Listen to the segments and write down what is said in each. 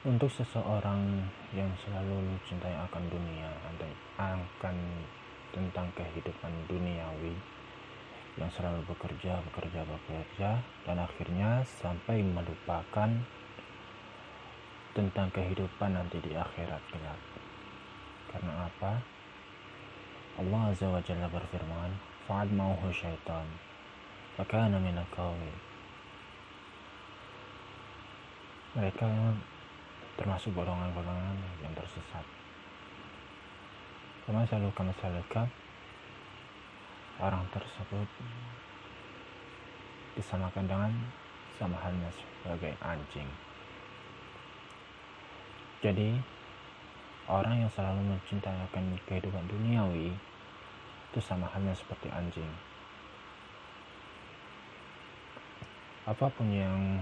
Untuk seseorang yang selalu mencintai akan dunia dan akan tentang kehidupan duniawi, yang selalu bekerja, dan akhirnya sampai melupakan tentang kehidupan nanti di akhirat kelak. Karena apa? Allah Azza wa Jalla berfirman, "Fa'ad mauhu syaitan, fakana minal ghawin." Mereka termasuk golongan-golongan yang tersesat. Kama orang tersebut disamakan dengan sama halnya sebagai anjing. Jadi orang yang selalu mencintai akan kehidupan duniawi itu sama halnya seperti anjing. Apapun yang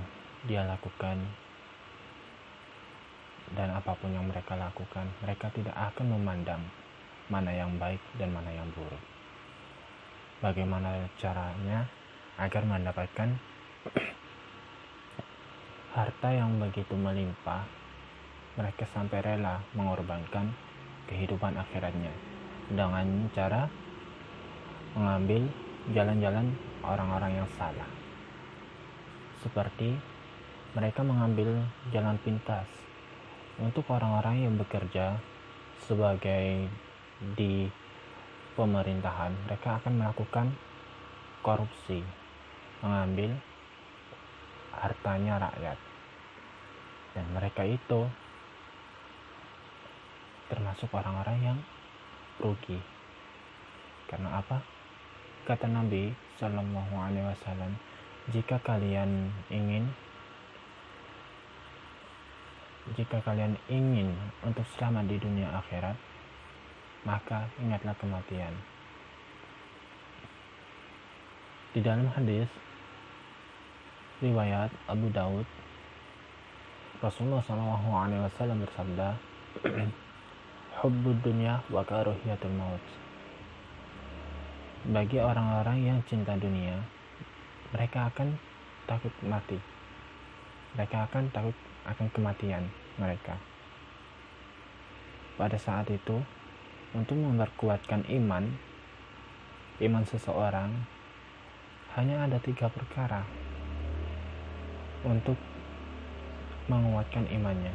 dia lakukan dan apapun yang mereka lakukan, mereka tidak akan memandang mana yang baik dan mana yang buruk. Bagaimana caranya agar mendapatkan harta yang begitu melimpah, mereka sampai rela mengorbankan kehidupan akhiratnya dengan cara mengambil jalan-jalan orang-orang yang salah. Seperti mereka mengambil jalan pintas untuk orang-orang yang bekerja sebagai di pemerintahan. Mereka akan melakukan korupsi, mengambil hartanya rakyat, dan mereka itu termasuk orang-orang yang rugi. Karena apa? Kata Nabi Shallallahu Alaihi Wasallam, jika kalian ingin untuk selamat di dunia akhirat, maka ingatlah kematian. Di dalam hadis riwayat Abu Daud, Rasulullah Shallallahu Alaihi Wasallam bersabda, "Hubbud dunya wa karahiyatul maut." Bagi orang-orang yang cinta dunia, mereka akan takut mati. Mereka akan takut akan kematian mereka. Pada saat itu, untuk memperkuatkan iman seseorang, hanya ada 3 perkara untuk menguatkan imannya.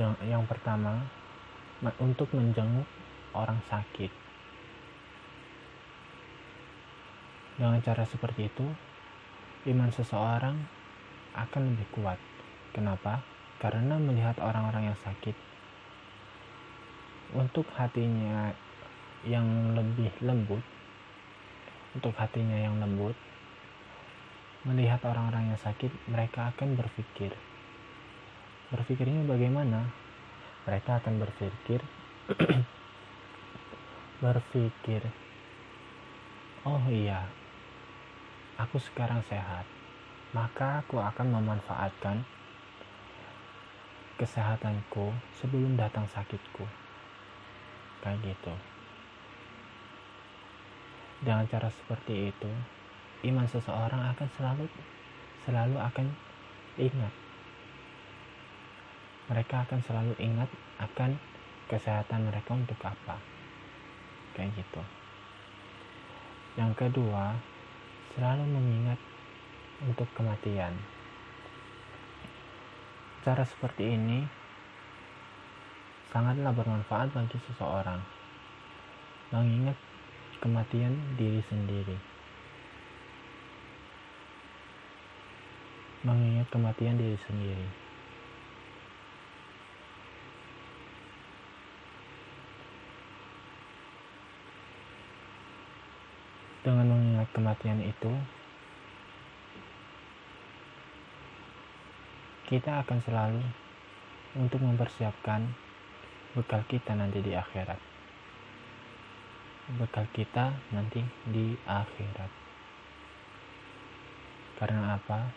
Dan yang pertama, untuk menjenguk orang sakit. Dengan cara seperti itu, iman seseorang akan lebih kuat. Kenapa? Karena melihat orang-orang yang sakit, untuk hatinya yang lembut, melihat orang-orang yang sakit, mereka akan berpikirnya bagaimana? Mereka akan berpikir, oh iya, aku sekarang sehat, maka aku akan memanfaatkan kesehatanku sebelum datang sakitku. Kayak gitu. Dengan cara seperti itu, iman seseorang akan selalu akan ingat. Mereka akan selalu ingat akan kesehatan mereka untuk apa. Kayak gitu. Yang kedua, selalu mengingat untuk kematian. Cara seperti ini sangatlah bermanfaat bagi seseorang. Mengingat kematian diri sendiri. Dengan mengingat kematian itu, kita akan selalu untuk mempersiapkan bekal kita nanti di akhirat. Karena apa?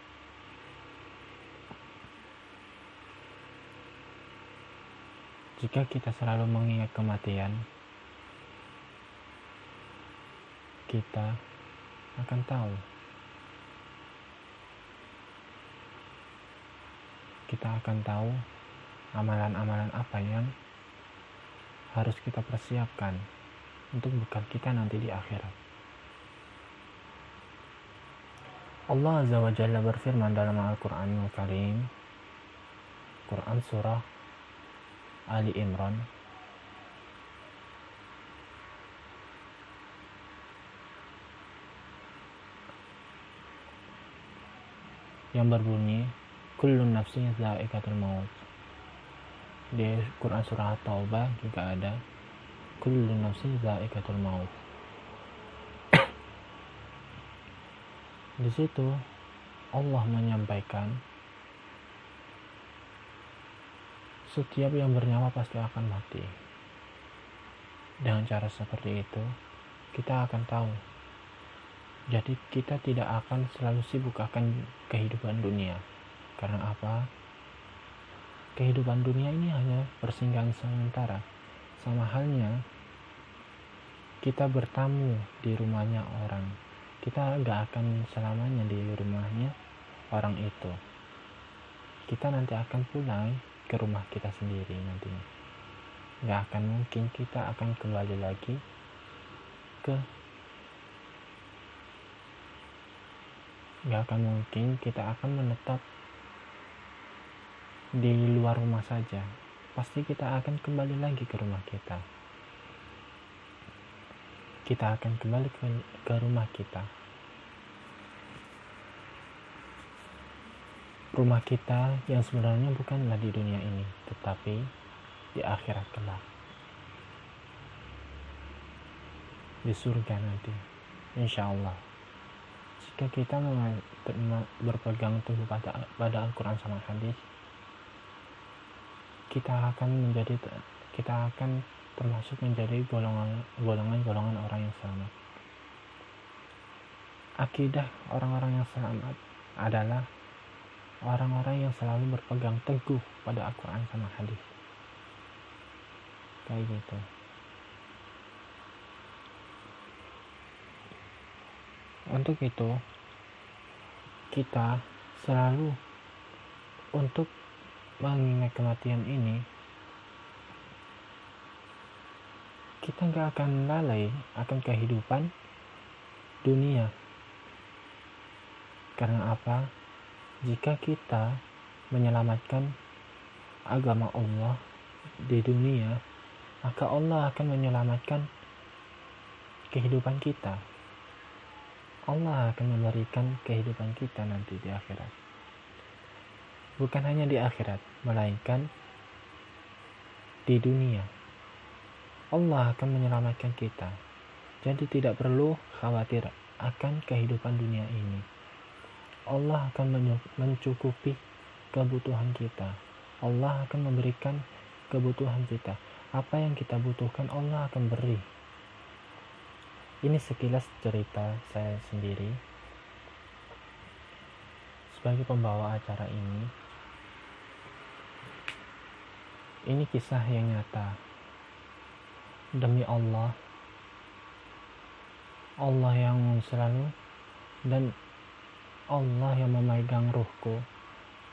Jika kita selalu mengingat kematian, kita akan tahu kita akan tahu amalan-amalan apa yang harus kita persiapkan untuk bekal kita nanti di akhirat. Allah Azza wa Jalla berfirman dalam Al-Quranul Karim, Quran Surah Ali Imran, yang berbunyi, Kullun nafsin dha'iqatul maut. Di Quran Surah Taubah juga ada, Kullun nafsin dha'iqatul maut. Di situ Allah menyampaikan setiap yang bernyawa pasti akan mati. Dengan cara seperti itu, kita akan tahu. Jadi kita tidak akan selalu sibuk akan kehidupan dunia. Karena apa? Kehidupan dunia ini hanya persinggahan sementara. Sama halnya kita bertamu di rumahnya orang. Kita gak akan selamanya di rumahnya orang itu. Kita nanti akan pulang ke rumah kita sendiri nantinya. Gak akan mungkin kita akan kembali lagi gak akan mungkin kita akan menetap di luar rumah saja. Pasti kita akan kembali lagi ke rumah kita. Kita akan kembali ke rumah kita. Rumah kita yang sebenarnya bukanlah di dunia ini, tetapi di akhirat kelak. Di surga nanti, insya Allah. Jika kita berpegang teguh pada Al-Quran sama hadis, kita akan termasuk menjadi golongan orang yang selamat. Akidah orang-orang yang selamat adalah orang-orang yang selalu berpegang teguh pada Al-Quran sama hadis. Kayak gitu. Untuk itu, kita selalu untuk mengingat kematian ini, kita gak akan lalai akan kehidupan dunia. Karena apa? Jika kita menyelamatkan agama Allah di dunia, maka Allah akan menyelamatkan kehidupan kita. Allah akan memberikan kehidupan kita nanti di akhirat. Bukan hanya di akhirat, melainkan di dunia. Allah akan menyelamatkan kita. Jadi tidak perlu khawatir akan kehidupan dunia ini. Allah akan mencukupi kebutuhan kita. Allah akan memberikan kebutuhan kita. Apa yang kita butuhkan Allah akan beri. Ini sekilas cerita saya sendiri sebagai pembawa acara ini. Ini kisah yang nyata. Demi Allah, Allah yang selalu, dan Allah yang memegang ruhku,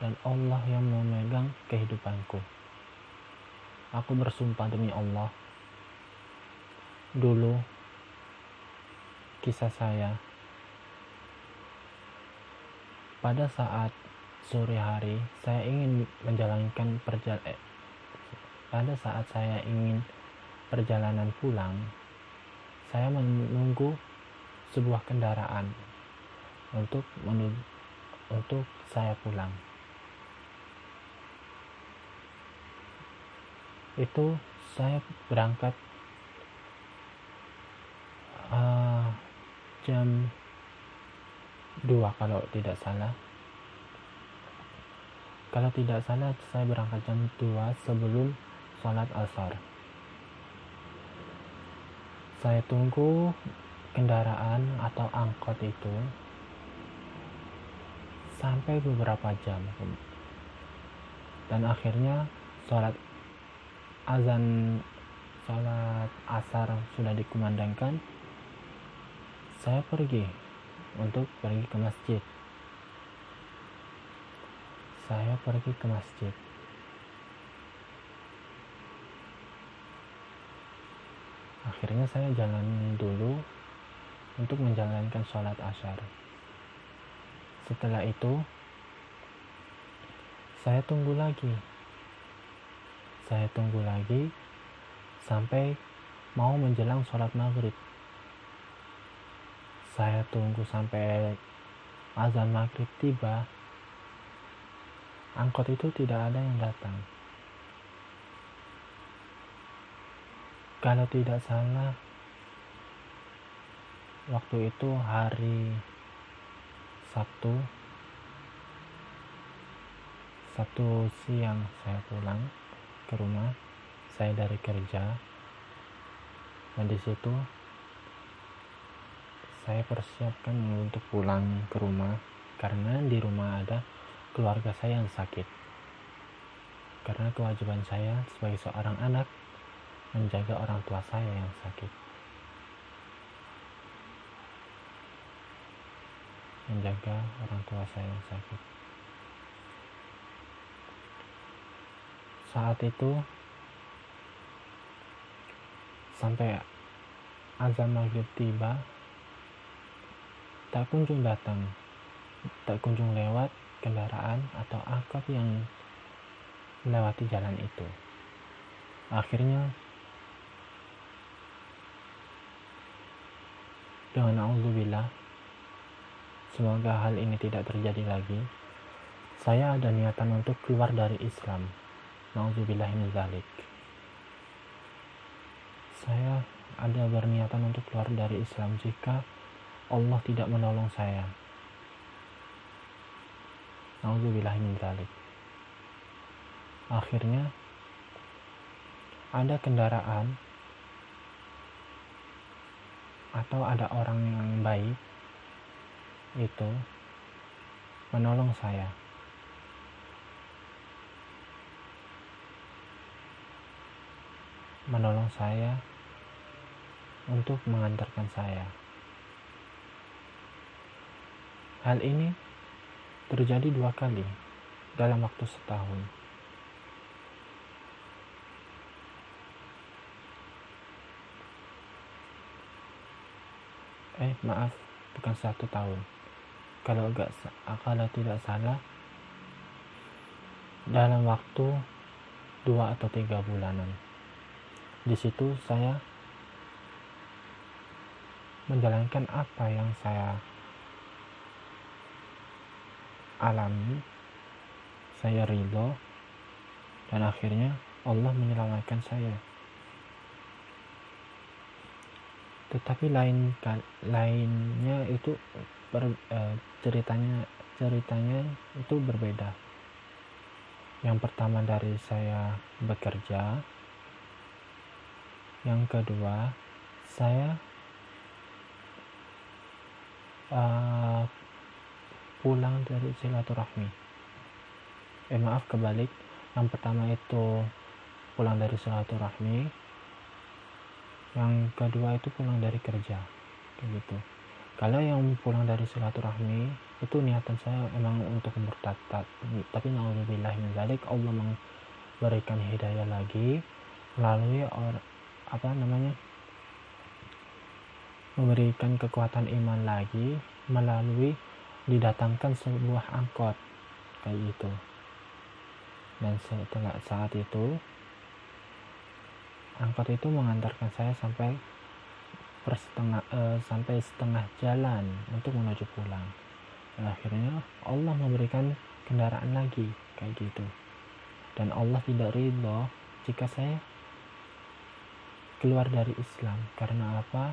dan Allah yang memegang kehidupanku. Aku bersumpah demi Allah, dulu kisah saya pada saat sore hari saya ingin menjalankan pada saat saya ingin perjalanan pulang, saya menunggu sebuah kendaraan untuk saya pulang. Itu saya berangkat jam 2 kalau tidak salah. Kalau tidak salah saya berangkat jam 2 sebelum sholat asar. Saya tunggu kendaraan atau angkot itu sampai beberapa jam. Dan akhirnya sholat asar sudah dikumandangkan. Saya pergi ke masjid. saya pergi ke masjid. Akhirnya saya jalan dulu untuk menjalankan sholat asyar. Setelah itu, saya tunggu lagi sampai mau menjelang sholat maghrib. Saya tunggu sampai azan maghrib tiba. Angkot itu tidak ada yang datang. Kalau tidak salah, waktu itu hari Sabtu siang saya pulang ke rumah. Saya dari kerja, dan di situ saya persiapkan untuk pulang ke rumah karena di rumah ada keluarga saya yang sakit. Karena kewajiban saya sebagai seorang anak menjaga orang tua saya yang sakit. Saat itu sampai azan maghrib tiba, tak kunjung lewat kendaraan atau angkot yang melewati jalan itu. Akhirnya dengan na'udzubillah, semoga hal ini tidak terjadi lagi, saya ada niatan untuk keluar dari Islam. Na'udzubillah min dzalik. Saya ada berniatan untuk keluar dari Islam jika Allah tidak menolong saya. Na'udzubillah min dzalik. Akhirnya ada kendaraan atau ada orang yang baik itu menolong saya. Untuk mengantarkan saya. Hal ini terjadi 2 kali dalam waktu setahun. Bukan 1 tahun. Kalau tidak salah, dalam waktu 2 atau 3 bulanan. Di situ saya menjalankan apa yang saya alami, saya ridho, dan akhirnya Allah menyelamatkan saya. Tetapi lainnya itu ceritanya itu berbeda. Yang pertama dari saya bekerja, yang kedua saya pulang dari silaturahmi. Kebalik. Yang pertama itu pulang dari silaturahmi, yang kedua itu pulang dari kerja, kayak gitu. Kalau yang pulang dari silaturahmi itu niatan saya emang untuk murtad, tapi na'udzubillah min dzalik, Allah memberikan hidayah lagi melalui memberikan kekuatan iman lagi melalui didatangkan sebuah angkot kayak gitu. Dan setelah saat itu angkot itu mengantarkan saya sampai setengah jalan untuk menuju pulang. Dan akhirnya Allah memberikan kendaraan lagi kayak gitu. Dan Allah tidak ridho jika saya keluar dari Islam. Karena apa?